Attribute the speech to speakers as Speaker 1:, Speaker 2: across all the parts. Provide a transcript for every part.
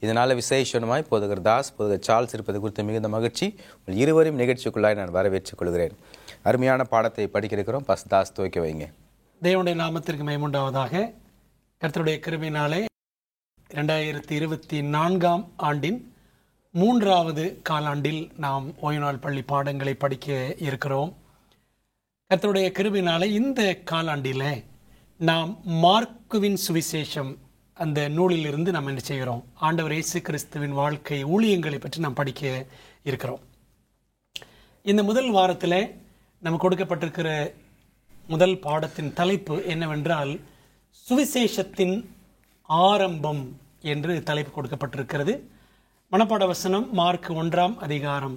Speaker 1: இதனால் விசேஷமாய் போதகர் தாஸ், போதகர் சார்ல்ஸ் இருப்பது குறித்து மிகுந்த மகிழ்ச்சி. உங்கள் இருவரையும் நிகழ்ச்சிக்குள்ளாய் நான் வரவேற்றுக் கொள்கிறேன். அருமையான பாடத்தை படிக்க இருக்கிறோம். தாஸ் துவக்கி வைங்க.
Speaker 2: தேவனுடைய நாமத்திற்கு மகிமையுண்டாவதாக. கர்த்தருடைய கிருபையினாலே 2024 ஆண்டின் 3வது காலாண்டில் நாம் ஓய்வு நாள் பள்ளி பாடங்களை படிக்க இருக்கிறோம். கர்த்தருடைய கிருபையினாலே இந்த காலாண்டில் நாம் மார்க்குவின் சுவிசேஷம் அந்த நூலிலிருந்து நாம் என்ன செய்கிறோம், ஆண்டவர் இயேசு கிறிஸ்துவின் வாழ்க்கை ஊழியங்களை பற்றி நாம் படிக்க இருக்கிறோம். இந்த முதல் வாரத்தில் நமக்கு கொடுக்கப்பட்டிருக்கிற முதல் பாடத்தின் தலைப்பு என்னவென்றால் சுவிசேஷத்தின் ஆரம்பம் என்று தலைப்பு கொடுக்கப்பட்டிருக்கிறது. மனப்பாட வசனம் மார்க் 1ஆம் அதிகாரம்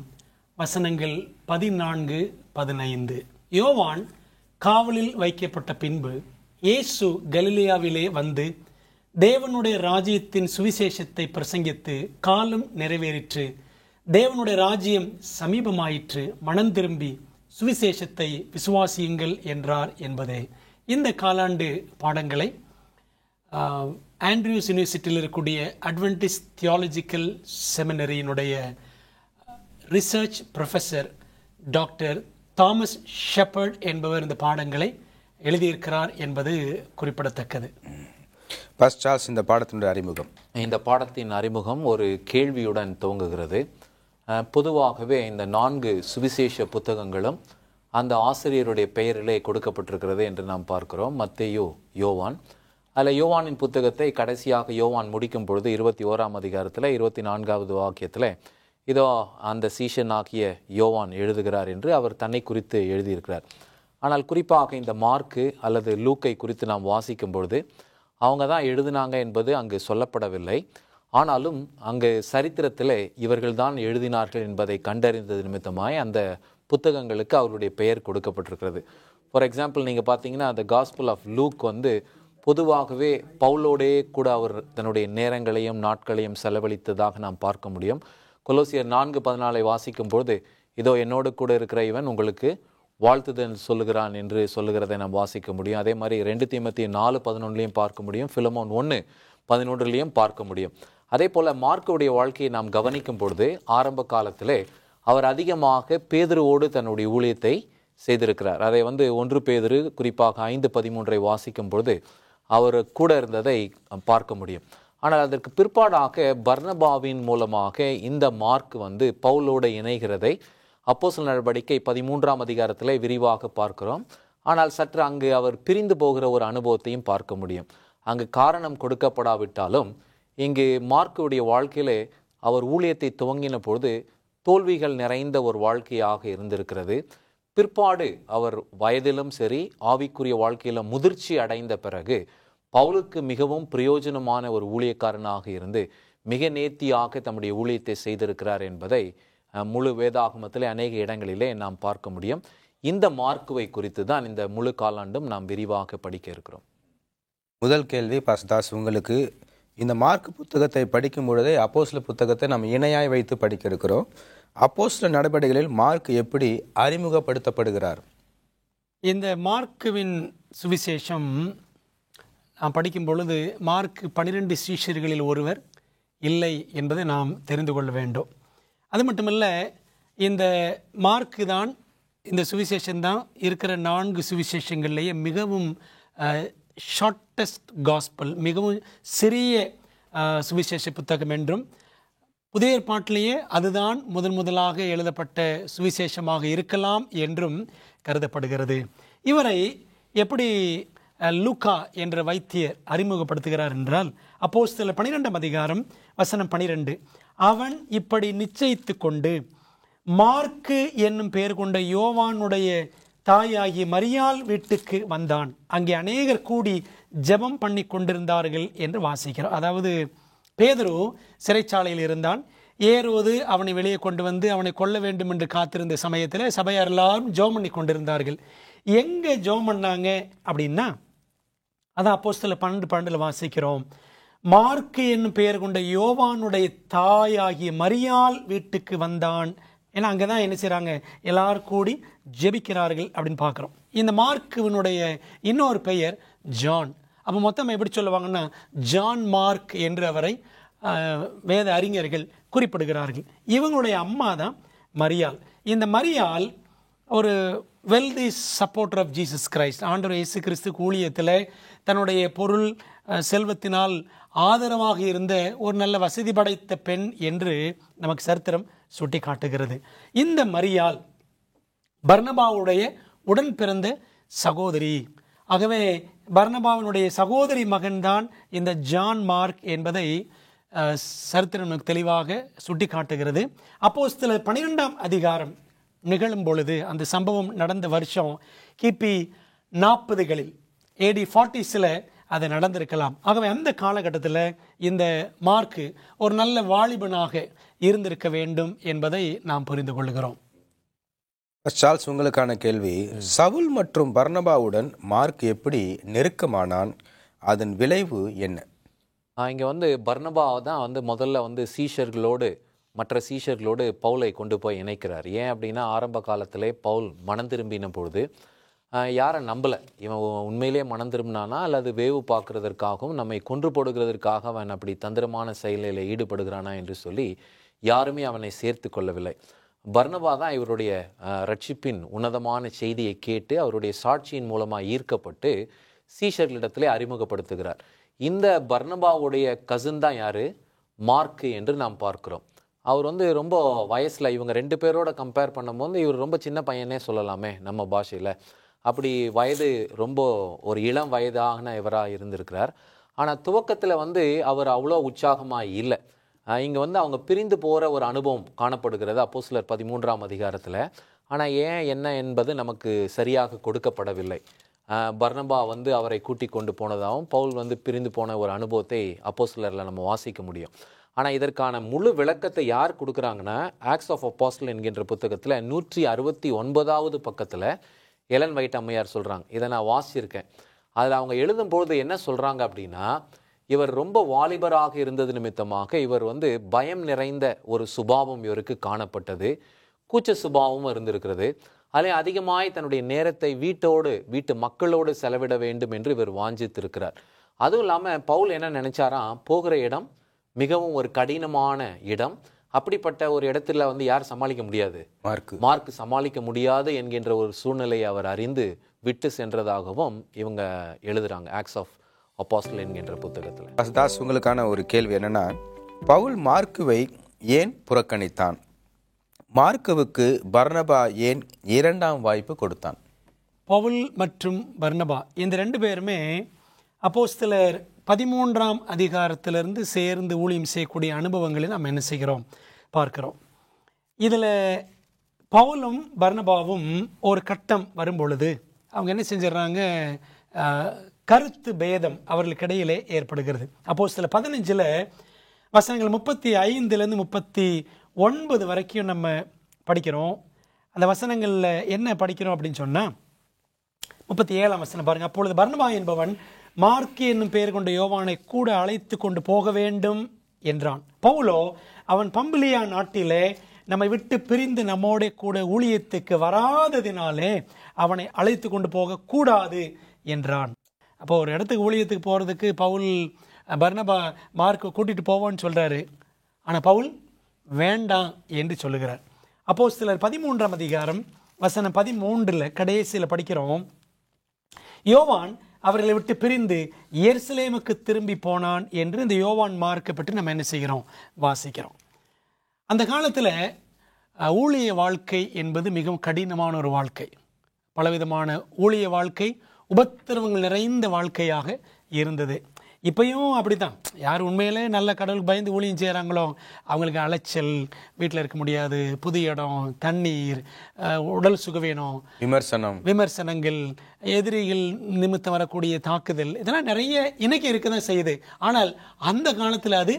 Speaker 2: வசனங்கள் 14-15. யோவான் காவலில் வைக்கப்பட்ட பின்பு இயேசு கலிலேயாவிலே வந்து தேவனுடைய ராஜ்யத்தின் சுவிசேஷத்தை பிரசங்கித்து, காலம் நிறைவேறிற்று, தேவனுடைய ராஜ்யம் சமீபமாயிற்று, மனம் திரும்பி சுவிசேஷத்தை விசுவாசியுங்கள் என்றார் என்பதே. இந்த காலாண்டு பாடங்களை ஆண்ட்ரியூஸ் யூனிவர்சிட்டியில் இருக்கக்கூடிய அட்வென்டிஸ்ட் தியாலஜிக்கல் செமினரியினுடைய research professor doctor Thomas Shepherd என்பவர் இந்த பாடங்களை எழுதியிருக்கிறார் என்பது குறிப்பிடத்தக்கது.
Speaker 1: சார்ல்ஸ், இந்த பாடத்தினுடைய அறிமுகம்.
Speaker 3: இந்த பாடத்தின் அறிமுகம் ஒரு கேள்வியுடன் துவங்குகிறது. பொதுவாகவே இந்த 4 சுவிசேஷ புத்தகங்களும் அந்த ஆசிரியருடைய பெயரிலே கொடுக்கப்பட்டிருக்கிறது என்று நாம் பார்க்கிறோம். மத்தேயு, யோவான். அதில் யோவானின் புத்தகத்தை கடைசியாக யோவான் முடிக்கும் பொழுது 21ஆம் அதிகாரத்தில் 24வது வாக்கியத்தில் இதோ அந்த சீஷன் ஆகிய யோவான் எழுதுகிறார் என்று அவர் தன்னை குறித்து எழுதியிருக்கிறார். ஆனால் குறிப்பாக இந்த மார்க்கு அல்லது லூக்கை குறித்து நாம் வாசிக்கும் பொழுது அவங்க தான் எழுதினாங்க என்பது அங்கு சொல்லப்படவில்லை. ஆனாலும் அங்கு சரித்திரத்தில் இவர்கள் தான் எழுதினார்கள் என்பதை கண்டறிந்தது நிமித்தமாய் அந்த புத்தகங்களுக்கு அவருடைய பெயர் கொடுக்கப்பட்டிருக்கிறது. ஃபார் எக்ஸாம்பிள், நீங்கள் பார்த்தீங்கன்னா அந்த காஸ்பல் ஆஃப் லூக் பொதுவாகவே பவுலோடே கூட அவர் தன்னுடைய நேரங்களையும் நாட்களையும் செலவழித்ததாக நாம் பார்க்க முடியும். கொலோசியர் 4:14 வாசிக்கும்போது இதோ என்னோடு கூட இருக்கிற இவன் உங்களுக்கு வாழ்த்துதல் சொல்லுகிறான் என்று சொல்லுகிறதை நாம் வாசிக்க முடியும். அதே மாதிரி 2 தீமோத்தேயு 4:11 பார்க்க முடியும். பிலமோன் 1:11 பார்க்க முடியும். அதே போல் மார்க்குடைய வாழ்க்கையை நாம் கவனிக்கும் பொழுது ஆரம்ப காலத்திலே அவர் அதிகமாக பேதுருவோடு தன்னுடைய ஊழியத்தை செய்திருக்கிறார். அதை 1 பேதுரு குறிப்பாக 5:13 வாசிக்கும் பொழுது அவர் கூட இருந்ததை பார்க்க முடியும். ஆனால் அதற்கு பிற்பாடாக பர்னபாவின் மூலமாக இந்த மார்க் பவுலோடு இணைகிறதை அப்போஸ்தலர் நடவடிக்கை 13ஆம் அதிகாரத்தில் விரிவாக பார்க்கிறோம். ஆனால் சற்று அங்கு அவர் பிரிந்து போகிற ஒரு அனுபவத்தையும் பார்க்க முடியும். அங்கு காரணம் கொடுக்கப்படாவிட்டாலும் இங்கு மார்க்குடைய வாழ்க்கையிலே அவர் ஊழியத்தை துவங்கின பொழுது தோல்விகள் நிறைந்த ஒரு வாழ்க்கையாக இருந்திருக்கிறது. பிற்பாடு அவர் வயதிலும் சரி ஆவிக்குரிய வாழ்க்கையிலும் முதிர்ச்சி அடைந்த பிறகு பவுலுக்கு மிகவும் பிரயோஜனமான ஒரு ஊழியக்காரனாக இருந்து மிக நேர்த்தியாக தம்முடைய ஊழியத்தை செய்திருக்கிறார் என்பதை முழு வேதாகமத்திலே அநேக இடங்களிலே நாம் பார்க்க முடியும். இந்த மார்க்குவை குறித்து தான் இந்த முழு காலாண்டும் நாம் விரிவாக படிக்க இருக்கிறோம்.
Speaker 1: முதல் கேள்வி தாஸ், உங்களுக்கு இந்த மார்க் புத்தகத்தை படிக்கும் பொழுதே அப்போஸ்தலர் புத்தகத்தை நாம் இணையாய் வைத்து படிக்க இருக்கிறோம். அப்போஸ்தலர் நடவடிக்கைகளில் மார்க் எப்படி அறிமுகப்படுத்தப்படுகிறார்?
Speaker 2: இந்த மார்க்குவின் சுவிசேஷம் நாம் படிக்கும் பொழுது மார்க் 12 சீஷர்களில் ஒருவர் இல்லை என்பதை நாம் தெரிந்து கொள்ள வேண்டும். அது மட்டுமல்ல, இந்த மார்க்கு தான், இந்த சுவிசேஷன்தான் இருக்கிற 4 சுவிசேஷங்கள்லேயே மிகவும் ஷார்ட்டஸ்ட் காஸ்பல், மிகவும் சிறிய சுவிசேஷ புத்தகம் என்றும், புதிய ஏற்பாட்டிலேயே அதுதான் முதலாக எழுதப்பட்ட சுவிசேஷமாக இருக்கலாம் என்றும் கருதப்படுகிறது. இவரை எப்படி லூக்கா என்ற வைத்தியர் அறிமுகப்படுத்துகிறார் என்றால், அப்போஸ்தலர் 12ஆம் அதிகாரம் வசனம் 12, அவன் இப்படி நிச்சயித்து கொண்டு மார்க்கு என்னும் பெயர் கொண்ட யோவானுடைய தாயாகி மரியாள் வீட்டுக்கு வந்தான், அங்கே அநேகர் கூடி ஜெபம் பண்ணி கொண்டிருந்தார்கள் என்று வாசிக்கிறோம். அதாவது பேதுரு சிறைச்சாலையில் இருந்தான். ஏரோது அவனை வெளியே கொண்டு வந்து அவனை கொல்ல வேண்டும் என்று காத்திருந்த சமயத்தில் சபையார் எல்லாரும் ஜெபம் பண்ணி கொண்டிருந்தார்கள். எங்கே ஜெபம் பண்ணாங்க அப்படின்னா, அதான் அப்போஸ்தலர் 12:12 வாசிக்கிறோம், மார்க்கு என்னும் பெயர் கொண்ட யோவானுடைய தாயாகிய மரியாள் வீட்டுக்கு வந்தான். ஏன்னா அங்கே தான் என்ன செய்கிறாங்க, எல்லாரும் கூடி ஜெபிக்கிறார்கள் அப்படின்னு பார்க்குறோம். இந்த மார்க்குவினுடைய இன்னொரு பெயர் ஜான். அப்போ மொத்தம் எப்படி சொல்லுவாங்கன்னா, ஜான் மார்க் என்று அவரை வேத அறிஞர்கள் குறிப்பிடுகிறார்கள். இவங்களுடைய அம்மா தான் மரியாள். இந்த மரியாள் ஒரு wealthy supporter of Jesus Christ, ஆண்டவர் இயேசு கிறிஸ்து ஊழியத்தில் தன்னுடைய பொருள் செல்வத்தினால் ஆதரவாக இருந்த ஒரு நல்ல வசதி படைத்த பெண் என்று நமக்கு சரித்திரம் சுட்டி காட்டுகிறது. இந்த மரியாள் பர்னபாவுடைய உடன் பிறந்த சகோதரி. ஆகவே பர்னபாவினுடைய சகோதரி மகன்தான் இந்த ஜான் மார்க் என்பதை சரித்திரம் தெளிவாக சுட்டி காட்டுகிறது. அப்போஸ்தலர் 12ஆம் அதிகாரம் நிகழும் பொழுது, அந்த சம்பவம் நடந்த வருஷம் கிபி 40களில் AD 40s அது நடந்திருக்கலாம். ஆகவே அந்த காலகட்டத்தில் இந்த மார்க்கு ஒரு நல்ல வாலிபனாக இருந்திருக்க வேண்டும் என்பதை நாம் புரிந்து கொள்கிறோம்.
Speaker 1: சார்ல்ஸ், உங்களுக்கான கேள்வி, சவுல் மற்றும் பர்னபாவுடன் மார்க் எப்படி நெருக்கமானான்? அதன் விளைவு என்ன?
Speaker 3: இங்கே பர்னபாவை தான் முதல்ல சீஷர்களோடு மற்ற சீஷர்களோடு பவுலை கொண்டு போய் இணைக்கிறார். ஏன் அப்படின்னா, ஆரம்ப காலத்திலே பவுல் மனம் திரும்பின பொழுது யாரை நம்பலை. இவன் உண்மையிலே மனம் திரும்பினானா அல்லது வேவு பார்க்கறதற்காகவும் நம்மை கொன்று போடுகிறதற்காக அவன் அப்படி தந்திரமான செயலில் ஈடுபடுகிறானா என்று சொல்லி யாருமே அவனை சேர்த்து கொள்ளவில்லை. பர்னபா தான் இவருடைய ரட்சிப்பின் உன்னதமான செய்தியை கேட்டு அவருடைய சாட்சியின் மூலமாக ஈர்க்கப்பட்டு சீஷர்களிடத்திலே அறிமுகப்படுத்துகிறார். இந்த பர்னபாவுடைய கசின் தான் யார்? மார்க்கு என்று நாம் பார்க்கிறோம். அவர் ரொம்ப வயசில் இவங்க 2 பேரோட கம்பேர் பண்ணும்போது இவர் ரொம்ப சின்ன பையனே சொல்லலாமே நம்ம பாஷையில். அப்படி வயது ரொம்ப ஒரு இளம் வயதான இவராக இருந்திருக்கிறார். ஆனால் துவக்கத்தில் அவர் அவ்வளோ உற்சாகமாக இல்லை. இங்கே அவங்க பிரிந்து போகிற ஒரு அனுபவம் காணப்படுகிறது அப்போஸ்தலர் 13ஆம் அதிகாரத்தில். ஆனால் ஏன் என்ன என்பது நமக்கு சரியாக கொடுக்கப்படவில்லை. பர்னபா அவரை கூட்டி கொண்டு போனதாகவும் பவுல் பிரிந்து போன ஒரு அனுபவத்தை அப்போஸ்தலரில் நம்ம வாசிக்க முடியும். ஆனால் இதற்கான முழு விளக்கத்தை யார் கொடுக்குறாங்கன்னா, ஆக்ட்ஸ் ஆஃப் அப்போஸ்டல் என்கின்ற புத்தகத்தில் 169வது பக்கத்தில் எலன் வைட் அம்மையார் சொல்கிறாங்க. இதை நான் வாசிச்சிருக்கேன். அதில் அவங்க எழுதும்பொழுது என்ன சொல்கிறாங்க அப்படின்னா, இவர் ரொம்ப வாலிபராக இருந்தது நிமித்தமாக இவர் பயம் நிறைந்த ஒரு சுபாவம் இவருக்கு காணப்பட்டது. கூச்ச சுபாவமும் இருந்திருக்கிறது. அதில் அதிகமாய் தன்னுடைய நேரத்தை வீட்டு மக்களோடு செலவிட வேண்டும் என்று இவர் வாஞ்சித்திருக்கிறார். அதுவும் இல்லாமல் பவுல் என்ன நினைச்சாராம், போகிற இடம் மிகவும் ஒரு கடினமான இடம். அப்படிப்பட்ட ஒரு இடத்துல யார் சமாளிக்க முடியாது? மார்க்கு சமாளிக்க முடியாது என்கின்ற ஒரு சூழ்நிலையை அவர் அறிந்து விட்டு சென்றதாகவும் இவங்க எழுதுறாங்க ஆக்ட்ஸ் ஆஃப் அப்போஸ்டல் என்கின்ற புத்தகத்தில்.
Speaker 1: தாஸ், உங்களுக்கான ஒரு கேள்வி என்னன்னா, பவுல் மார்க்குவை ஏன் புறக்கணித்தான்? மார்க்குவுக்கு பர்னபா ஏன் 2ஆம் வாய்ப்பு கொடுத்தான்?
Speaker 2: பவுல் மற்றும் பர்னபா இந்த 2 பேருமே அப்போஸ்தலர் 13ஆம் அதிகாரத்திலிருந்து சேர்ந்து ஊழியம் செய்யக்கூடிய அனுபவங்களை நாம் என்ன செய்கிறோம் பார்க்கிறோம். இதில் பவுலும் பர்னபாவும் ஒரு கட்டம் வரும்பொழுது அவங்க என்ன செஞ்சிடறாங்க, கருத்து பேதம் அவர்களுக்கு இடையிலே ஏற்படுகிறது. அப்போஸ்தலர் 15 வசனங்கள் 35 39 வரைக்கும் நம்ம படிக்கிறோம். அந்த வசனங்களில் என்ன படிக்கிறோம் அப்படின்னு சொன்னால், 37ஆம் வசனம் பாருங்க. அப்பொழுது பர்னபா என்பவன் மார்க்கு என்னும் பெயர் கொண்ட யோவானை கூட அழைத்து கொண்டு போக வேண்டும் என்றான். பவுலோ அவன் பம்பிலியா நாட்டிலே நம்மை விட்டு பிரிந்து நம்மோட கூட ஊழியத்துக்கு வராததினாலே அவனை அழைத்து கொண்டு போக கூடாது என்றான். அப்போ ஒரு இடத்துக்கு ஊழியத்துக்கு போகிறதுக்கு பவுல் பர்னபா மார்க்கு கூட்டிகிட்டு போவோன்னு சொல்கிறாரு. ஆனால் பவுல் வேண்டாம் என்று சொல்லுகிறார். அப்போஸ்தலர் 13ஆம் அதிகாரம் வசனம் 13 கடைசியில் படிக்கிறோம், யோவான் அவர்களை விட்டு பிரிந்து எருசலேமுக்கு திரும்பி போனான் என்று இந்த யோவான் மார்க்கை பற்றி நம்ம என்ன செய்கிறோம் வாசிக்கிறோம். அந்த காலத்தில் ஊழிய வாழ்க்கை என்பது மிகவும் கடினமான ஒரு வாழ்க்கை. பலவிதமான ஊழிய வாழ்க்கை உபத்திரவங்கள் நிறைந்த வாழ்க்கையாக இருந்தது. இப்பயும் அப்படித்தான். யார் உண்மையிலே நல்ல கடவுளுக்கு பயந்து ஊழியம் செய்கிறாங்களோ அவங்களுக்கு அலைச்சல், வீட்டில் இருக்க முடியாது, புது இடம், தண்ணீர், உடல் சுகவீனம், விமர்சனங்கள், எதிரிகள் நிமித்தம் வரக்கூடிய தாக்குதல், இதெல்லாம் நிறைய இன்னைக்கு இருக்க தான் செய்யுது. ஆனால் அந்த காலத்தில் அது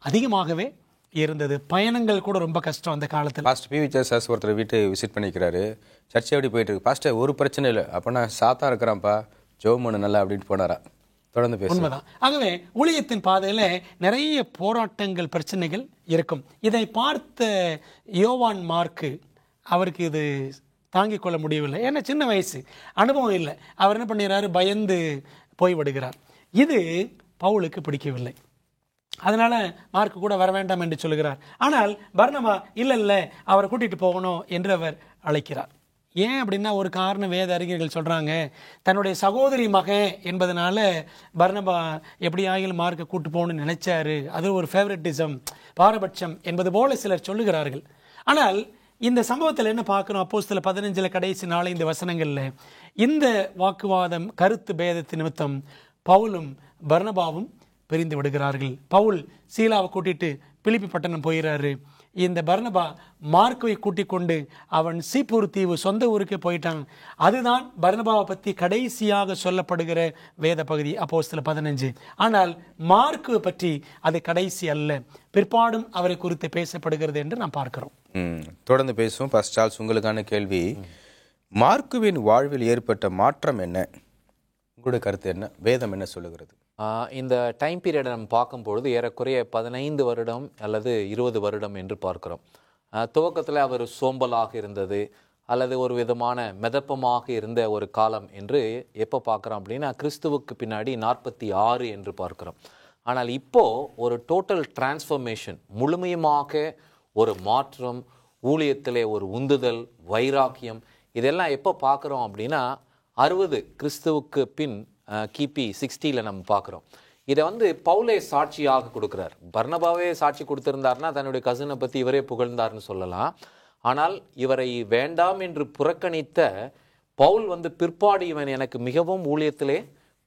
Speaker 2: அதிகமாகவே இருந்தது. பயணங்கள் கூட ரொம்ப கஷ்டம் அந்த காலத்தில்.
Speaker 1: பாஸ்டர் பி விஜயசாஸ் ஒருத்தர் வீட்டு விசிட் பண்ணிக்கிறாரு. சர்ச்சை எப்படி போயிட்டு இருக்கு? பாஸ்டர் ஒரு பிரச்சனை இல்லை, அப்போ நான் சாத்தா இருக்கிறான்ப்பா, ஜோமனு நல்லா அப்படின்ட்டு போனாரா.
Speaker 2: உண்மைதான். ஆகவே ஊழியத்தின் பாதையில் நிறைய போராட்டங்கள், பிரச்சனைகள் இருக்கும். இதை பார்த்த யோவான் மார்க்கு அவருக்கு இது தாங்கிக் கொள்ள முடியவில்லை. ஏன்னா சின்ன வயசு, அனுபவம் இல்லை. அவர் என்ன பண்ணிடுறாரு, பயந்து போய் விடுகிறார். இது பவுலுக்கு பிடிக்கவில்லை. அதனால மார்க் கூட வர வேண்டாம் என்று சொல்கிறார். ஆனால் பர்னபா இல்லை அவரை கூட்டிட்டு போகணும் என்று அவர் அழைக்கிறார். ஏன் அப்படின்னா ஒரு காரணம் வேத அறிஞர்கள் சொல்றாங்க, தன்னுடைய சகோதரி மகன் என்பதனால பர்னபா எப்படியாகிலும் மார்க்கை கூட்டு போகணும்னு நினைச்சாரு. அது ஒரு ஃபேவரட்டிசம், பாரபட்சம் என்பது போல சிலர் சொல்லுகிறார்கள். ஆனால் இந்த சம்பவத்தில் என்ன பார்க்கணும்? அப்போஸ்தலர் 15 கடைசி 4-5 வசனங்கள்ல இந்த வாக்குவாதம், கருத்து பேதத்து நிமித்தம் பவுலும் பர்னபாவும் பிரிந்து விடுகிறார்கள். பவுல் சீலாவை கூட்டிட்டு பிலிப்பி பட்டணம் போயிறாரு. இந்த பர்னபா மார்க்கை கூட்டிக் கொண்டு அவன் சீப்பூர் தீவு சொந்த ஊருக்கு போயிட்டான். அதுதான் பர்னபாவை பற்றி கடைசியாக சொல்லப்படுகிற வேத பகுதி அப்போஸ்தலர் 15. ஆனால் மார்க்கு பற்றி அது கடைசி அல்ல, பிற்பாடும் அவரை குறித்து பேசப்படுகிறது என்று நாம் பார்க்கிறோம்.
Speaker 1: தொடர்ந்து பேசுவோம். பாஸ்டர் சார்ல்ஸ், உங்களுக்கான கேள்வி, மார்க்குவின் வாழ்வில் ஏற்பட்ட மாற்றம் என்ன? உங்களுடைய கருத்து என்ன? வேதம் என்ன சொல்லுகிறது?
Speaker 3: இந்த டைம் பீரியடை நம்ம பார்க்கும்பொழுது ஏறக்குறைய 15 வருடம் அல்லது 20 வருடம் என்று பார்க்கிறோம். துவக்கத்தில் அவர் சோம்பலாக இருந்தது அல்லது ஒரு விதமான மிதப்பமாக இருந்த ஒரு காலம் என்று எப்போ பார்க்குறோம் அப்படின்னா கிறிஸ்துவுக்கு பின்னாடி 46 என்று பார்க்கிறோம். ஆனால் இப்போது ஒரு டோட்டல் டிரான்ஸ்ஃபர்மேஷன், முழுமையாக ஒரு மாற்றம், ஊழியத்திலே ஒரு உந்துதல், வைராக்கியம், இதெல்லாம் எப்போ பார்க்குறோம் அப்படின்னா 60 கிறிஸ்துவுக்கு பின் கிபி 60 நம்ம பார்க்குறோம். இதை பவுலே சாட்சியாக கொடுக்குறார். பர்னபாவே சாட்சி கொடுத்திருந்தார்னா தன்னுடைய கசினை பற்றி இவரே புகழ்ந்தார்னு சொல்லலாம். ஆனால் இவரை வேண்டாம் என்று புறக்கணித்த பவுல் பிற்பாடு இவன் எனக்கு மிகவும் ஊழியத்திலே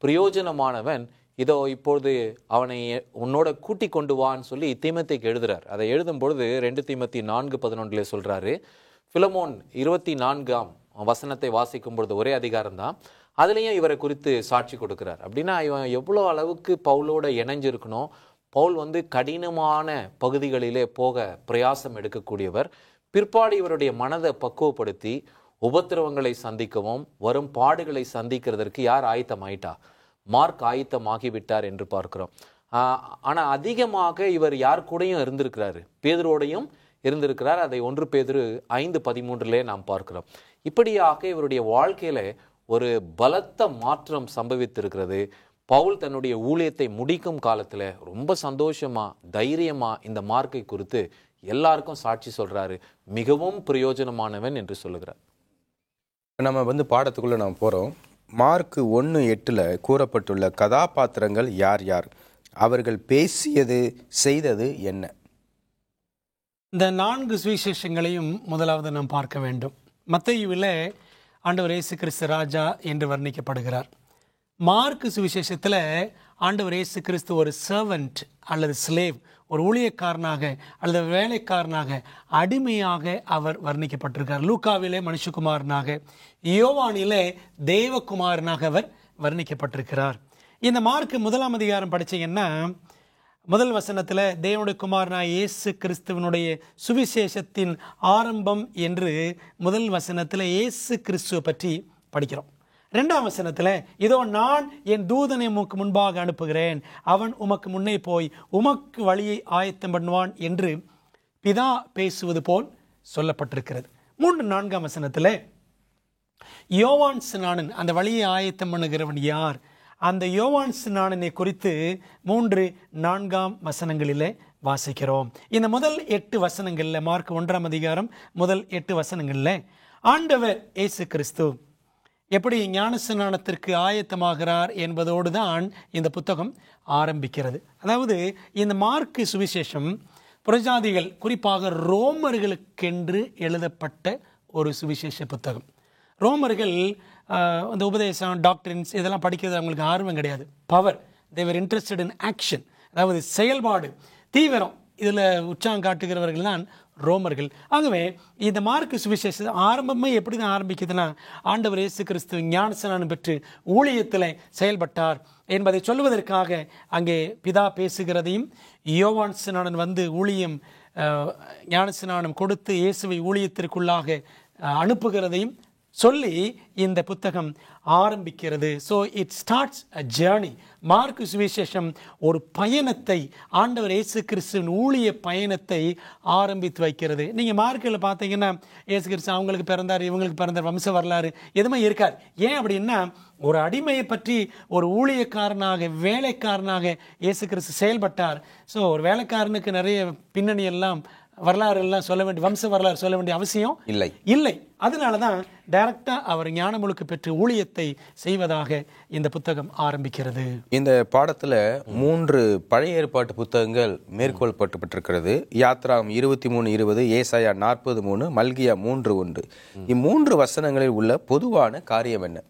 Speaker 3: பிரயோஜனமானவன், இதோ இப்பொழுது அவனை உன்னோட கூட்டி கொண்டு வான்னு சொல்லி தீமோத்தேயுக்கு எழுதுறார். அதை எழுதும் பொழுது 2 தீமோத்தேயு 4:11 சொல்றாரு. பிலமோன் 24ஆம் வசனத்தை வாசிக்கும் பொழுது ஒரே அதிகாரம் தான், அதுலேயும் இவரை குறித்து சாட்சி கொடுக்கிறார். அப்படின்னா இவன் எவ்வளோ அளவுக்கு பவுலோட இணைஞ்சிருக்கணும். பவுல் கடினமான பகுதிகளிலே போக பிரயாசம் எடுக்கக்கூடியவர். பிற்பாடு இவருடைய மனதை பக்குவப்படுத்தி உபத்திரவங்களை சந்திக்கவும் வரும் பாடுகளை சந்திக்கிறதற்கு யார் ஆயத்தமாயிட்டா? மார்க் ஆயத்தமாகிவிட்டார் என்று பார்க்கிறோம். ஆனால் அதிகமாக இவர் யார் கூடயும் இருந்திருக்கிறாரு, பேதுருவோடையும் இருந்திருக்கிறார். அதை 1 பேதுரு 5:13 நாம் பார்க்கிறோம். இப்படியாக இவருடைய வாழ்க்கையில ஒரு பலத்த மாற்றம் சம்பவித்திருக்கிறது. பவுல் தன்னுடைய ஊழியத்தை முடிக்கும் காலத்தில் ரொம்ப சந்தோஷமா தைரியமா இந்த மார்க்கை குறித்து எல்லாருக்கும் சாட்சி சொல்றாரு, மிகவும் பிரயோஜனமானவன் என்று சொல்லுகிறார்.
Speaker 1: நம்ம பாடத்துக்குள்ள நாம் போறோம். மார்க் 1:8 கூறப்பட்டுள்ள கதாபாத்திரங்கள் யார் யார்? அவர்கள் பேசியது செய்தது என்ன?
Speaker 2: இந்த 4 சுவிசேஷங்களையும் முதலாவது நாம் பார்க்க வேண்டும். மத்தேயுவில் ஆண்டவர் இயேசு கிறிஸ்து ராஜா என்று வர்ணிக்கப்படுகிறார். மார்க் சுவிசேஷத்தில் ஆண்டவர் இயேசு கிறிஸ்து ஒரு சர்வன்ட் அல்லது ஸ்லேவ், ஒரு ஊழியக்காரனாக அல்லது வேலைக்காரனாக, அடிமையாக அவர் வர்ணிக்கப்பட்டிருக்கார். லூக்காவிலே மனுஷகுமாரனாக, யோவானிலே தேவகுமாரனாக அவர் வர்ணிக்கப்பட்டிருக்கிறார். இந்த மார்க் 1ஆம் அதிகாரம் படிச்சீங்கன்னா முதல் வசனத்தில் தேவனுடைய குமாரனாய் இயேசு கிறிஸ்துவனுடைய சுவிசேஷத்தின் ஆரம்பம் என்று முதல் வசனத்தில் இயேசு கிறிஸ்துவை பற்றி படிக்கிறோம். 2ஆம் வசனத்தில் இதோ நான் என் தூதனை உமக்கு முன்பாக அனுப்புகிறேன், அவன் உமக்கு முன்னே போய் உமக்கு வழியை ஆயத்தம் பண்ணுவான் என்று பிதா பேசுவது போல் சொல்லப்பட்டிருக்கிறது. 3-4ஆம் வசனத்தில் யோவான் ஸ்நானன், அந்த வழியை ஆயத்தம் பண்ணுகிறவன் யார்? அந்த யோவான் ஸ்நானனை குறித்து 3-4ஆம் வசனங்களிலே வாசிக்கிறோம். இந்த முதல் 8 வசனங்களில், மார்க் 1ஆம் அதிகாரம் முதல் 8 வசனங்களில் ஆண்டவர் இயேசு கிறிஸ்து எப்படி ஞானஸ்நானத்திற்கு ஆயத்தமாகிறார் என்பதோடு தான் இந்த புத்தகம் ஆரம்பிக்கிறது. அதாவது இந்த மார்க் சுவிசேஷம் புறஜாதிகள், குறிப்பாக ரோமர்களுக்கென்று எழுதப்பட்ட ஒரு சுவிசேஷ புத்தகம். ரோமர்கள் அந்த உபதேசம், டாக்டரின்ஸ் இதெல்லாம் படிக்கிறது அவங்களுக்கு ஆர்வம் கிடையாது. Power, they are interested in action, அதாவது செயல்பாடு, தீவிரம், இதில் உற்சாகம் காட்டுகிறவர்கள் தான் ரோமர்கள். ஆகவே இந்த மார்க் சுவிசேஷம் ஆரம்பமே எப்படி தான் ஆரம்பிக்குதுன்னா, ஆண்டவர் இயேசு கிறிஸ்து ஞானஸ்நானம் பெற்று ஊழியத்தில் செயல்பட்டார் என்பதை சொல்வதற்காக அங்கே பிதா பேசுகிறதையும், யோவான் ஸ்நானன் ஊழியம் ஞானஸ்நானம் கொடுத்து இயேசுவை ஊழியத்திற்குள்ளாக அனுப்புகிறதையும் சொல்லி இந்த புத்தகம் ஆரம்பிக்கிறது. So it starts a journey. Mark சுவிசேஷம் ஒரு பயணத்தை, ஆண்டவர் இயேசு கிறிஸ்துவின் ஊழிய பயணத்தை ஆரம்பித்து வைக்கிறது. நீங்கள் மார்க்கில் பார்த்தீங்கன்னா இயேசு கிறிஸ்து அவங்களுக்கு பிறந்தார், இவங்களுக்கு பிறந்தார், வம்ச வரலாறு எதுவுமே இருக்காது. ஏன் அப்படின்னா ஒரு அடிமையை பற்றி ஒரு ஊழியக்காரனாக, வேலைக்காரனாக இயேசு கிறிஸ்து செயல்பட்டார். ஸோ ஒரு வேலைக்காரனுக்கு நிறைய பின்னணி எல்லாம், வரலாறு எல்லாம் சொல்ல வேண்டிய, வம்ச வரலாறு சொல்ல வேண்டிய அவசியம் இல்லை. அதனால தான் டைரக்டா அவர் ஞானமுழுக்கு பெற்று ஊழியத்தை செய்வதாக இந்த புத்தகம் ஆரம்பிக்கிறது.
Speaker 1: இந்த பாடத்துல 3 பழைய ஏற்பாட்டு புத்தகங்கள் மேற்கொள்ளப்பட்டிருக்கிறது. யாத்ராகம் 23:20, ஏசாயா 40:3, மல்கியா 3:1. இம்மூன்று வசனங்களில் உள்ள பொதுவான காரியம் என்ன?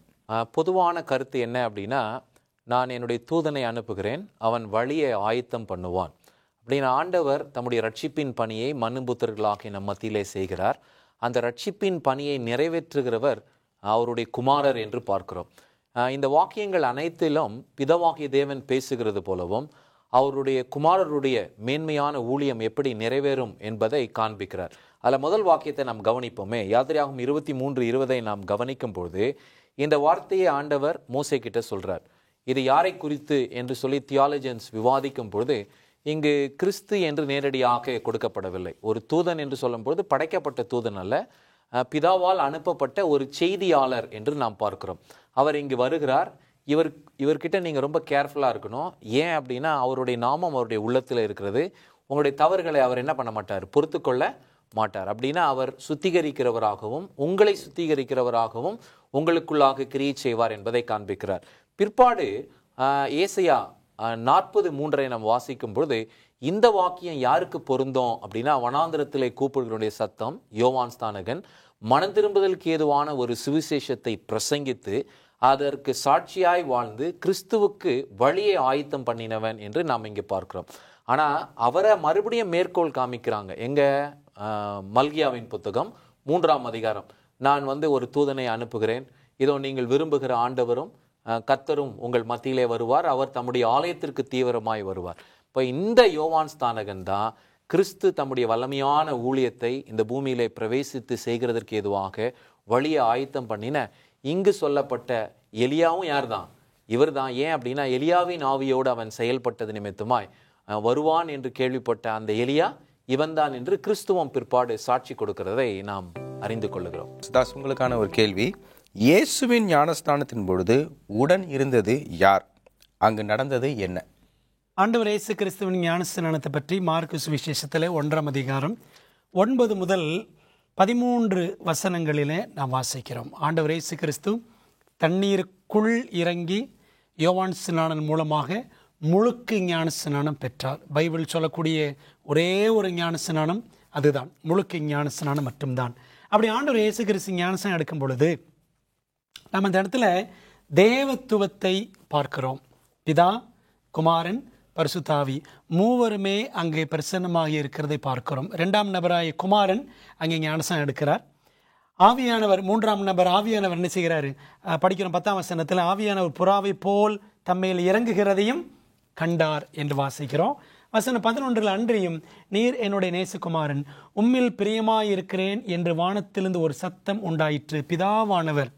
Speaker 3: பொதுவான கருத்து என்ன அப்படின்னா, நான் என்னுடைய தூதனை அனுப்புகிறேன், அவன் வழியை ஆயத்தம் பண்ணுவான் அப்படின்னு ஆண்டவர் தம்முடைய ரட்சிப்பின் பணியை மனுபுத்திரர்களாகிய நம் மத்தியிலே செய்கிறார். அந்த ரட்சிப்பின் பணியை நிறைவேற்றுகிறவர் அவருடைய குமாரர் என்று பார்க்கிறோம். இந்த வாக்கியங்கள் அனைத்திலும் பிதாவாகிய தேவன் பேசுகிறது போலவும் அவருடைய குமாரருடைய மேன்மையான ஊழியம் எப்படி நிறைவேறும் என்பதை காண்பிக்கிறார். அதில் முதல் வாக்கியத்தை நாம் கவனிப்போமே. யாத்திரையாகும் 23:20 நாம் கவனிக்கும் பொழுது இந்த வார்த்தையை ஆண்டவர் மோசே கிட்ட சொல்றார். இது யாரை குறித்து என்று சொல்லி தியாலஜியன்ஸ் விவாதிக்கும் பொழுது இங்கு கிறிஸ்து என்று நேரடியாக கொடுக்கப்படவில்லை. ஒரு தூதன் என்று சொல்லும் பொழுது படைக்கப்பட்ட தூதன் அல்ல, பிதாவால் அனுப்பப்பட்ட ஒரு செய்தியாளர் என்று நாம் பார்க்கிறோம். அவர் இங்கு வருகிறார். இவர்கிட்ட நீங்கள் ரொம்ப கேர்ஃபுல்லாக இருக்கணும். ஏன் அப்படின்னா அவருடைய நாமம் அவருடைய உள்ளத்தில் இருக்கிறது. உங்களுடைய தவறுகளை அவர் என்ன பண்ண மாட்டார், பொறுத்து கொள்ள மாட்டார். அப்படின்னா அவர் சுத்திகரிக்கிறவராகவும் உங்களை சுத்திகரிக்கிறவராகவும் உங்களுக்குள்ளாக கிரியை செய்வார் என்பதை காண்பிக்கிறார். பிற்பாடு ஏசாயா 40:3 நாம் வாசிக்கும் பொழுது இந்த வாக்கியம் யாருக்கு பொருந்தும் அப்படின்னா, வனாந்திரத்திலே கூப்பிடுகளுடைய சத்தம், யோவான் ஸ்நானகன் மனம் திரும்புதலுக்கு ஏதுவான ஒரு சுவிசேஷத்தை பிரசங்கித்து அதற்கு சாட்சியாய் வாழ்ந்து கிறிஸ்துவுக்கு வழியை ஆயத்தம் பண்ணினவன் என்று நாம் இங்கே பார்க்கிறோம். ஆனால் அவரை மறுபடியும் மேற்கோள் காமிக்கிறாங்க. எங்க மல்கியாவின் புத்தகம் 3ஆம் அதிகாரம், நான் ஒரு தூதனை அனுப்புகிறேன், இதோ நீங்கள் விரும்புகிற ஆண்டவரும் கர்த்தரும் உங்கள் மத்தியிலே வருவார், அவர் தம்முடைய ஆலயத்திற்கு தீவிரமாய் வருவார். இப்போ இந்த யோவான் ஸ்நானகன் தான் கிறிஸ்து தம்முடைய வல்லமையான ஊழியத்தை இந்த பூமியிலே பிரவேசித்து செய்கிறதற்கு ஏதுவாக வழியை ஆயத்தம் பண்ணின இங்கு சொல்லப்பட்ட எலியாவும் யார் தான், இவர் தான். ஏன் அப்படின்னா எலியாவின் ஆவியோடு அவன் செயல்பட்டது நிமித்தமாய் வருவான் என்று கேள்விப்பட்ட அந்த எலியா இவன் தான் என்று கிறிஸ்துவம் பிற்பாடு சாட்சி கொடுக்கிறதை நாம் அறிந்து கொள்ளுகிறோம்.
Speaker 1: உங்களுக்கான ஒரு கேள்வி, இயேசுவின் ஞானஸ்தானத்தின் பொழுது உடன் இருந்தது யார்? அங்கு நடந்தது என்ன?
Speaker 2: ஆண்டவர் இயேசு கிறிஸ்துவின் ஞானஸ்நானத்தை பற்றி மார்க்கு சுவிசேஷத்தில் 1ஆம் அதிகாரம் 9 முதல் 13 வசனங்களிலே நாம் வாசிக்கிறோம். ஆண்டவர் இயேசு கிறிஸ்து தண்ணீருக்குள் இறங்கி யோவான் ஸ்நானன் மூலமாக முழுக்கு ஞானஸ்நானம் பெற்றார். பைபிள் சொல்லக்கூடிய ஒரே ஒரு ஞானஸ்நானம் அதுதான், முழுக்கு ஞானஸ்நானம் மட்டும்தான். அப்படி ஆண்டவர் இயேசு கிறிஸ்து ஞானஸ்நானம் எடுக்கும் பொழுது நம்ம இந்த இடத்துல தேவத்துவத்தை பார்க்கிறோம். பிதா, குமாரன், பரிசுத்தாவி மூவருமே அங்கே பிரசன்னமாக இருக்கிறதை பார்க்கிறோம். 2ஆம் நபராய குமாரன் அங்கே ஞானஸ்நானம் எடுக்கிறார். ஆவியானவர் 3ஆம் நபர் ஆவியானவர் என்ன செய்கிறாரு? படிக்கிறோம் 10ஆம் வசனத்தில், ஆவியானவர் புறாவை போல் தம்மேல் இறங்குகிறதையும் கண்டார் என்று வாசிக்கிறோம். வசனம் 11 அன்றியும் நீர் என்னுடைய நேசகுமாரன், உம்மில் பிரியமாயிருக்கிறேன் என்று வானத்திலிருந்து ஒரு சத்தம் உண்டாயிற்று. பிதாவானவர்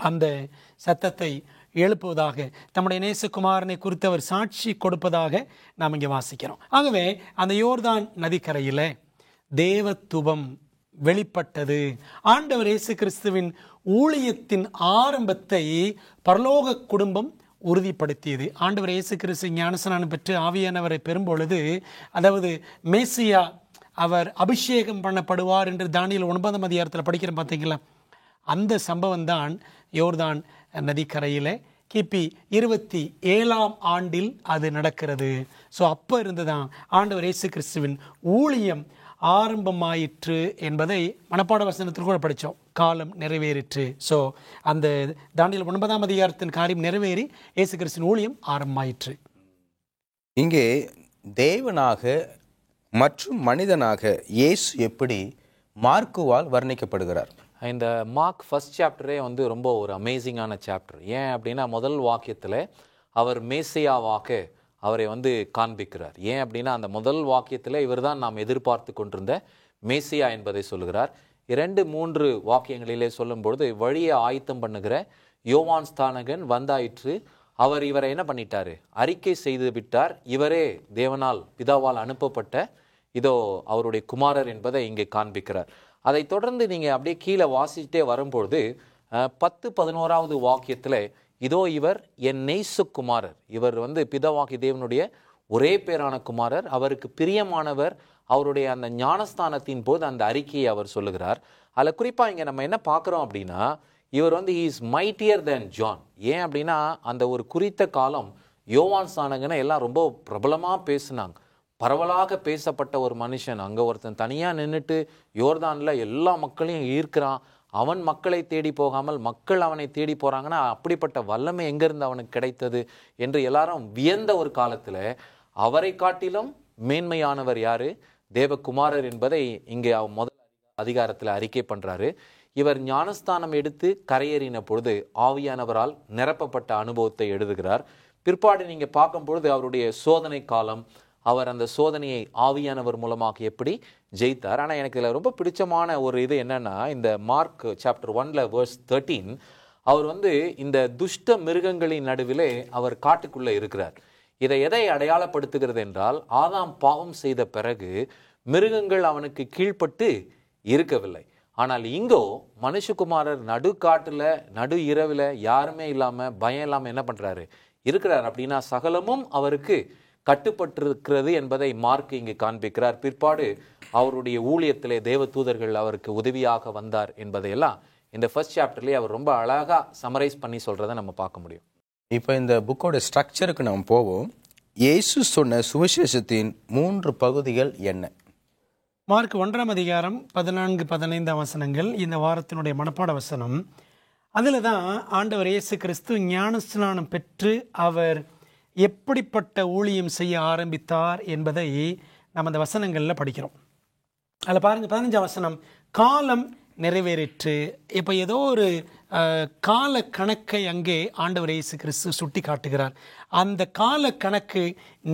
Speaker 2: அந்த சத்தத்தை எழுப்புவதாக, தம்முடைய நேசகுமாரனை குறித்து அவர் சாட்சி கொடுப்பதாக நாம் இங்கே வாசிக்கிறோம். ஆகவே அந்த யோர்தான் நதிக்கரையில் தேவத்துவம் வெளிப்பட்டது. ஆண்டவர் இயேசு கிறிஸ்துவின் ஊழியத்தின் ஆரம்பத்தை பரலோக குடும்பம் உறுதிப்படுத்தியது. ஆண்டவர் இயேசு கிறிஸ்து ஞானஸ்நானம் பெற்று ஆவியானவரை பெறும்பொழுது, அதாவது மேசியா அவர் அபிஷேகம் பண்ணப்படுவார் என்று தானியேல் 9ஆம் அதிகாரத்தில் படிக்கிறோம் பார்த்தீங்களா? அந்த சம்பவம் தான் யோர்தான் நதிக்கரையில் கிபி 27ஆம் ஆண்டில் அது நடக்கிறது. ஸோ அப்போ இருந்து தான் ஆண்டவர் இயேசு கிறிஸ்துவின் ஊழியம் ஆரம்பமாயிற்று என்பதை மனப்பாட வசனத்தில் கூட படித்தோம். காலம் நிறைவேறிற்று. ஸோ அந்த தானியேல் 9ஆம் அதிகாரத்தின் காரியம் நிறைவேறி இயேசு கிறிஸ்துவின் ஊழியம் ஆரம்பமாயிற்று.
Speaker 1: இங்கே தேவனாக மற்றும் மனிதனாக இயேசு எப்படி மார்க்குவால் வர்ணிக்கப்படுகிறார்?
Speaker 3: இந்த மார்க் ஃபர்ஸ்ட் சாப்டரே ரொம்ப ஒரு அமேசிங்கான சாப்டர். ஏன் அப்படின்னா முதல் வாக்கியத்தில் அவர் மேசியாவாக அவரை காண்பிக்கிறார். ஏன் அப்படின்னா அந்த முதல் வாக்கியத்தில் இவர் தான் நாம் எதிர்பார்த்து கொண்டிருந்த மேசியா என்பதை சொல்லுகிறார். 2-3 வாக்கியங்களிலே சொல்லும்பொழுது, வழியை ஆயத்தம் பண்ணுகிற யோவான் ஸ்நானகன் வந்தாயிற்று, அவர் இவரை என்ன பண்ணிட்டாரு, அறிக்கை செய்து விட்டார், இவரே தேவனால் பிதாவால் அனுப்பப்பட்ட இதோ அவருடைய குமாரர் என்பதை இங்கே காண்பிக்கிறார். அதை தொடர்ந்து நீங்கள் அப்படியே கீழே வாசிச்சுட்டே வரும்பொழுது 10-11வது வாக்கியத்தில், இதோ இவர் என் நேசகுமாரர், இவர் பிதாவாகி தேவனுடைய ஒரே பேரான குமாரர், அவருக்கு பிரியமானவர். அவருடைய அந்த ஞானஸ்தானத்தின் போது அந்த அறிக்கையை அவர் சொல்லுகிறார். அதில் குறிப்பாக இங்கே நம்ம என்ன பார்க்குறோம் அப்படின்னா, இவர் he is mightier than John. ஏன் அப்படின்னா, அந்த ஒரு குறித்த காலம் யோவான் ஸ்நானகனை எல்லாம் ரொம்ப பிரபலமாக பேசினாங்க, பரவலாக பேசப்பட்ட ஒரு மனுஷன். அங்கே ஒருத்தன் தனியாக நின்றுட்டு யோர்தானில் எல்லா மக்களையும் ஈர்க்கிறான். அவன் மக்களை தேடி போகாமல் மக்கள் அவனை தேடி போகிறாங்கன்னா அப்படிப்பட்ட வல்லமை எங்கேருந்து அவனுக்கு கிடைத்தது என்று எல்லாரும் வியந்த ஒரு காலத்தில், அவரை காட்டிலும் மேன்மையானவர் யாரு, தேவகுமாரர் என்பதை இங்கே முதல் அதிகாரத்தில் அறிக்கை பண்ணுறாரு. இவர் ஞானஸ்தானம் எடுத்து கரையேறின பொழுது ஆவியானவரால் நிரப்பப்பட்ட அனுபவத்தை எழுதுகிறார். பிற்பாடு நீங்கள் பார்க்கும் பொழுது அவருடைய சோதனை காலம், அவர் அந்த சோதனையை ஆவியானவர் மூலமாக எப்படி ஜெயித்தார். ஆனால் எனக்கு இதில் ரொம்ப பிடிச்சமான ஒரு இது என்னன்னா, இந்த மார்க் சாப்டர் 1 verse 13, அவர் இந்த துஷ்ட மிருகங்களின் நடுவிலே அவர் காட்டுக்குள்ளே இருக்கிறார். இதை எதை அடையாளப்படுத்துகிறது என்றால், ஆதாம் பாவம் செய்த பிறகு மிருகங்கள் அவனுக்கு கீழ்ப்பட்டு இருக்கவில்லை. ஆனால் இங்கோ மனுஷகுமாரர் நடு காட்டில் நடு இரவில் யாருமே இல்லாமல் பயம் இல்லாமல் என்ன பண்ணுறாரு, இருக்கிறார். அப்படின்னா சகலமும் அவருக்கு கட்டுப்பட்டிருக்கிறது என்பதை மார்க் இங்கு காண்பிக்கிறார். பிற்பாடு அவருடைய ஊழியத்திலே தேவ தூதர்கள் அவருக்கு உதவியாக வந்தார் என்பதையெல்லாம் இந்த ஃபர்ஸ்ட் சாப்டர்லேயே அவர் ரொம்ப அழகாக சமரைஸ் பண்ணி சொல்கிறத நம்ம பார்க்க முடியும்.
Speaker 1: இப்போ இந்த புக்கோட ஸ்ட்ரக்சருக்கு நாம் போவோம். இயேசு சொன்ன சுவிசேஷத்தின் 3 பகுதிகள் என்ன?
Speaker 2: மார்க் 1ஆம் அதிகாரம் 14-15 வசனங்கள் இந்த வாரத்தினுடைய மனப்பாட வசனம். அதில் தான் ஆண்டவர் இயேசு கிறிஸ்து ஞானஸ்நானம் பெற்று அவர் எப்படிப்பட்ட ஊழியம் செய்ய ஆரம்பித்தார் என்பதை நம்ம அந்த வசனங்களில் படிக்கிறோம். அதில் பாருங்கள், 15ஆம் வசனம், காலம் நிறைவேறிற்று. இப்போ ஏதோ ஒரு கால கணக்கை அங்கே ஆண்டவர் இயேசு கிறிஸ்து சுட்டி காட்டுகிறார். அந்த கால கணக்கு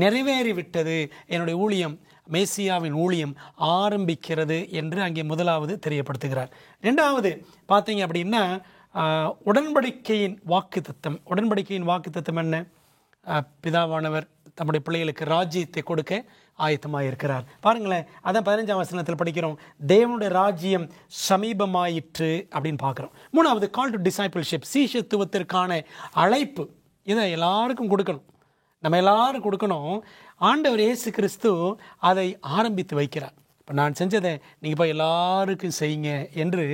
Speaker 2: நிறைவேறிவிட்டது, என்னுடைய ஊழியம், மேசியாவின் ஊழியம் ஆரம்பிக்கிறது என்று அங்கே முதலாவது தெரியப்படுத்துகிறார். ரெண்டாவது பார்த்தீங்க அப்படின்னா, உடன்படிக்கையின் வாக்குத்தத்தம். உடன்படிக்கையின் வாக்குத்தத்தம் என்ன? பிதாவானவர் தம்முடைய பிள்ளைகளுக்கு ராஜ்யத்தை கொடுக்க ஆயத்தமாக இருக்கிறார். பாருங்களேன், அதான் 15ஆம் வசனத்தில் படிக்கிறோம், தேவனுடைய ராஜ்யம் சமீபமாயிற்று அப்படின்னு பார்க்குறோம். மூணாவது கால் டு டிசைபிள்ஷிப், சீஷத்துவத்திற்கான அழைப்பு. இதை எல்லாருக்கும் கொடுக்கணும், நம்ம எல்லாரும் கொடுக்கணும். ஆண்டவர் இயேசு கிறிஸ்து அதை ஆரம்பித்து வைக்கிறார். இப்போ நான் செஞ்சதை நீங்கள் போய் எல்லாருக்கும் செய்யுங்க என்று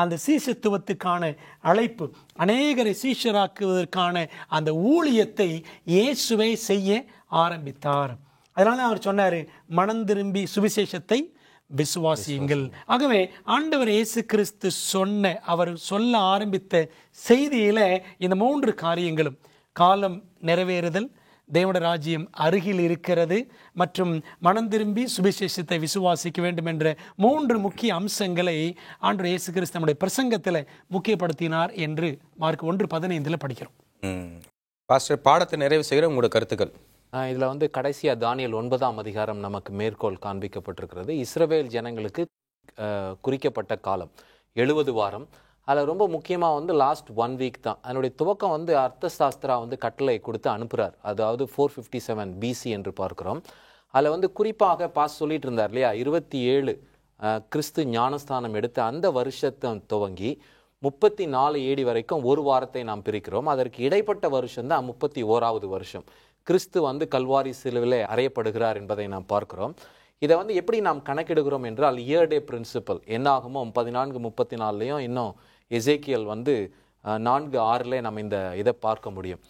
Speaker 2: அந்த சீஷத்துவத்துக்கான அழைப்பு, அநேகரை சீஷராக்குவதற்கான அந்த ஊழியத்தை இயேசுவை செய்ய ஆரம்பித்தார். அதனால தான் அவர் சொன்னார், மனம் திரும்பி சுவிசேஷத்தை விசுவாசியுங்கள். ஆகவே ஆண்டவர் இயேசு கிறிஸ்து அவர் சொல்ல ஆரம்பித்த செய்தியில் இந்த 3 காரியங்களும், காலம் நிறைவேறுதல், தேவனுடைய ராஜ்யம் அருகில் இருக்கிறது மற்றும் மனம் திரும்பி சுவிசேஷத்தை விசுவாசிக்க வேண்டும் என்ற 3 முக்கிய அம்சங்களை ஆண்டவர் இயேசு கிறிஸ்து நம்முடைய பிரசங்கத்தில் முக்கியப்படுத்தினார் என்று மார்க் 1:15 படிக்கிறோம்.
Speaker 1: பாஸ்டர், பாடத்தை நிறைவு செய்கிற உங்களோட கருத்துக்கள்.
Speaker 3: இதில் கடைசியாக தானியேல் 9ஆம் அதிகாரம் நமக்கு மேற்கோள் காண்பிக்கப்பட்டிருக்கிறது. இஸ்ரவேல் ஜனங்களுக்கு குறிக்கப்பட்ட காலம் 70 வாரம். அதில் ரொம்ப முக்கியமாக லாஸ்ட் 1 வீக் தான். அதனுடைய துவக்கம் அர்த்த சாஸ்திரா கட்டளை கொடுத்து அனுப்புகிறார். அதாவது 457 BC என்று பார்க்கிறோம். அதில் குறிப்பாக சொல்லிட்டு இருந்தார் இல்லையா, 27 கிறிஸ்து ஞானஸ்தானம் எடுத்த அந்த வருஷத்தை துவங்கி 34 AD வரைக்கும் ஒரு வாரத்தை நாம் பிரிக்கிறோம். அதற்கு இடைப்பட்ட வருஷம் தான் 31வது வருஷம். கிறிஸ்து கல்வாரி சிலுவிலே அறையப்படுகிறார் என்பதை நாம் பார்க்கிறோம். இதை எப்படி நாம் கணக்கெடுக்கிறோம் என்றால், இயர் டே பிரின்சிபல் என்னாகுமோ 14:34 இன்னும் எசேக்கியல் 4:6 நம்ம இந்த இதை பார்க்க முடியும்.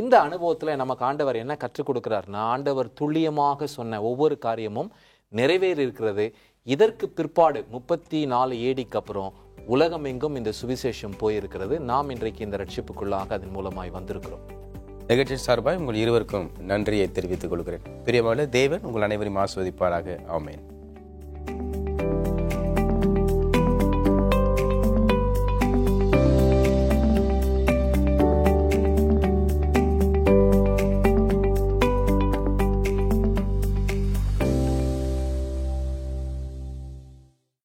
Speaker 3: இந்த அனுபவத்தில் நமக்கு ஆண்டவர் என்ன கற்றுக் கொடுக்கிறார்னா, ஆண்டவர் துல்லியமாக சொன்ன ஒவ்வொரு காரியமும் நிறைவேறி இருக்கிறது. இதற்கு பிற்பாடு 34 ADக்கு அப்புறம் உலகம் எங்கும் இந்த சுவிசேஷம் போயிருக்கிறது. நாம் இன்றைக்கு இந்த ரட்சிப்புக்குள்ளாக அதன் மூலமாய் வந்திருக்கிறோம்.
Speaker 1: நிகழ்ச்சியின் சார்பாக உங்கள் இருவருக்கும் நன்றியை தெரிவித்துக் கொள்கிறேன். பிரியமான தேவன் உங்கள் அனைவரையும் ஆசீர்வதிப்பாராக. ஆமென்.